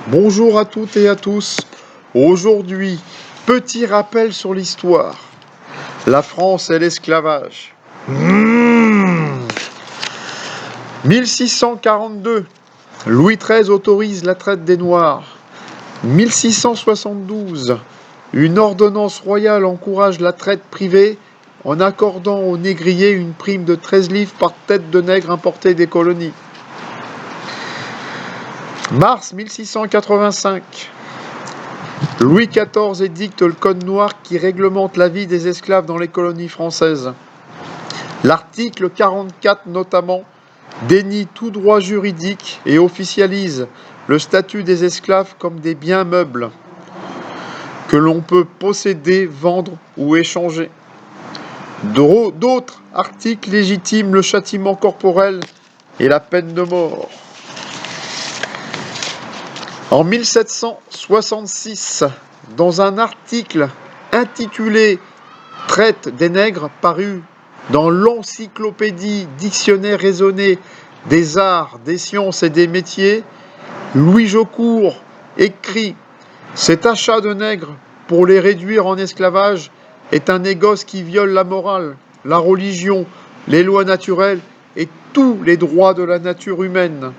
Bonjour à toutes et à tous. Aujourd'hui, petit rappel sur l'histoire. La France et l'esclavage. 1642, Louis XIII autorise la traite des Noirs. 1672, une ordonnance royale encourage la traite privée en accordant aux négriers une prime de 13 livres par tête de nègre importée des colonies. Mars 1685, Louis XIV édicte le Code noir qui réglemente la vie des esclaves dans les colonies françaises. L'article 44 notamment dénie tout droit juridique et officialise le statut des esclaves comme des biens meubles que l'on peut posséder, vendre ou échanger. D'autres articles légitiment le châtiment corporel et la peine de mort. En 1766, dans un article intitulé « Traite des nègres » paru dans l'encyclopédie Dictionnaire raisonné des arts, des sciences et des métiers, Louis Jaucourt écrit « Cet achat de nègres pour les réduire en esclavage est un négoce qui viole la morale, la religion, les lois naturelles et tous les droits de la nature humaine. »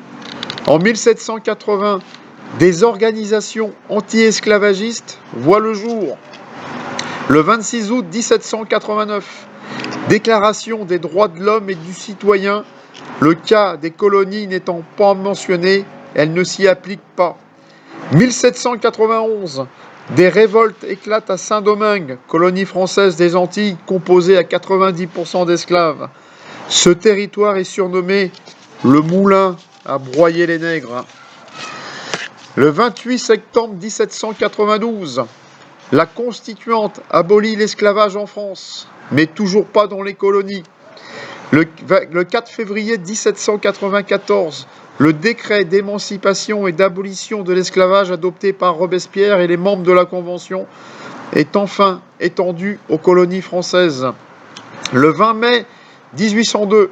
En 1780, des organisations anti-esclavagistes voient le jour. Le 26 août 1789, Déclaration des droits de l'homme et du citoyen, le cas des colonies n'étant pas mentionné, elle ne s'y applique pas. 1791, des révoltes éclatent à Saint-Domingue, colonie française des Antilles composée à 90% d'esclaves. Ce territoire est surnommé le moulin à broyer les nègres. Le 28 septembre 1792, la Constituante abolit l'esclavage en France, mais toujours pas dans les colonies. Le 4 février 1794, le décret d'émancipation et d'abolition de l'esclavage adopté par Robespierre et les membres de la Convention est enfin étendu aux colonies françaises. Le 20 mai 1802,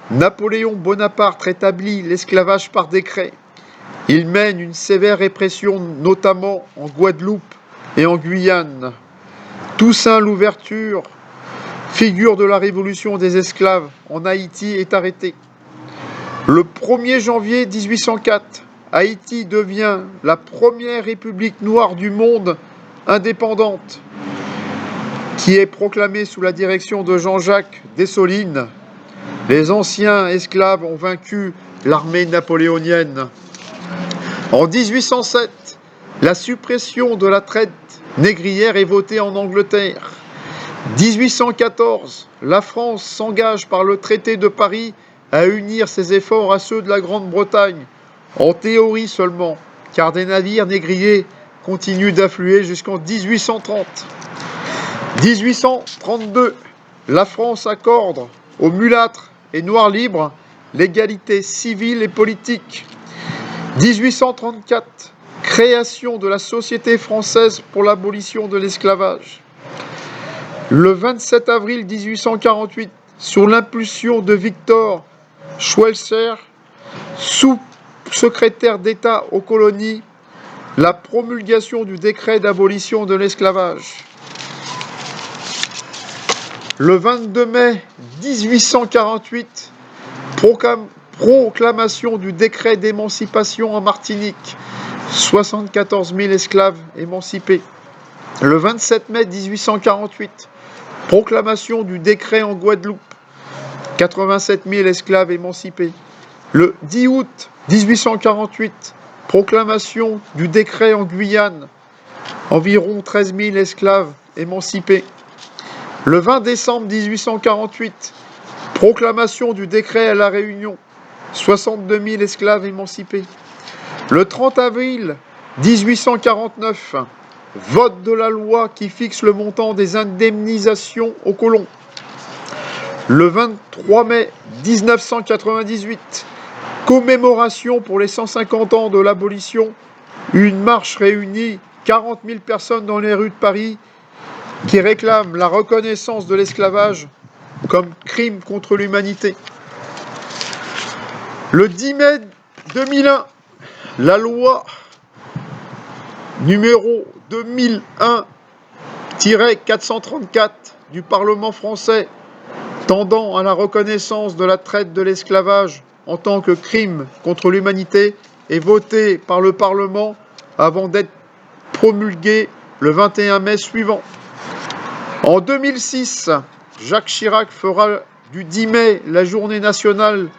Napoléon Bonaparte rétablit l'esclavage par décret. Il mène une sévère répression, notamment en Guadeloupe et en Guyane. Toussaint Louverture, figure de la révolution des esclaves en Haïti, est arrêté. Le 1er janvier 1804, Haïti devient la première république noire du monde indépendante, qui est proclamée sous la direction de Jean-Jacques Dessalines. Les anciens esclaves ont vaincu l'armée napoléonienne. En 1807, la suppression de la traite négrière est votée en Angleterre. 1814, la France s'engage par le traité de Paris à unir ses efforts à ceux de la Grande-Bretagne, en théorie seulement, car des navires négriers continuent d'affluer jusqu'en 1830. 1832, la France accorde aux mulâtres et noirs libres l'égalité civile et politique. 1834, création de la Société française pour l'abolition de l'esclavage. Le 27 avril 1848, sous l'impulsion de Victor Schweitzer, sous-secrétaire d'État aux colonies, la promulgation du décret d'abolition de l'esclavage. Le 22 mai 1848, proclamation du décret d'émancipation en Martinique, 74 000 esclaves émancipés. Le 27 mai 1848, proclamation du décret en Guadeloupe, 87 000 esclaves émancipés. Le 10 août 1848, proclamation du décret en Guyane, environ 13 000 esclaves émancipés. Le 20 décembre 1848, proclamation du décret à La Réunion, 62 000 esclaves émancipés. Le 30 avril 1849, vote de la loi qui fixe le montant des indemnisations aux colons. Le 23 mai 1998, commémoration pour les 150 ans de l'abolition, une marche réunit 40 000 personnes dans les rues de Paris qui réclament la reconnaissance de l'esclavage comme crime contre l'humanité. Le 10 mai 2001, la loi numéro 2001-434 du Parlement français tendant à la reconnaissance de la traite de l'esclavage en tant que crime contre l'humanité est voté par le Parlement avant d'être promulgué le 21 mai suivant. En 2006, Jacques Chirac fera du 10 mai la journée nationale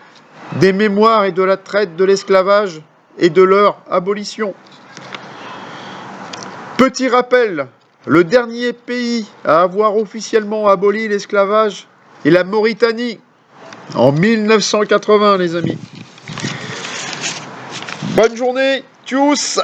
des mémoires et de la traite de l'esclavage et de leur abolition. Petit rappel, le dernier pays à avoir officiellement aboli l'esclavage est la Mauritanie, en 1980, les amis. Bonne journée, tchuss!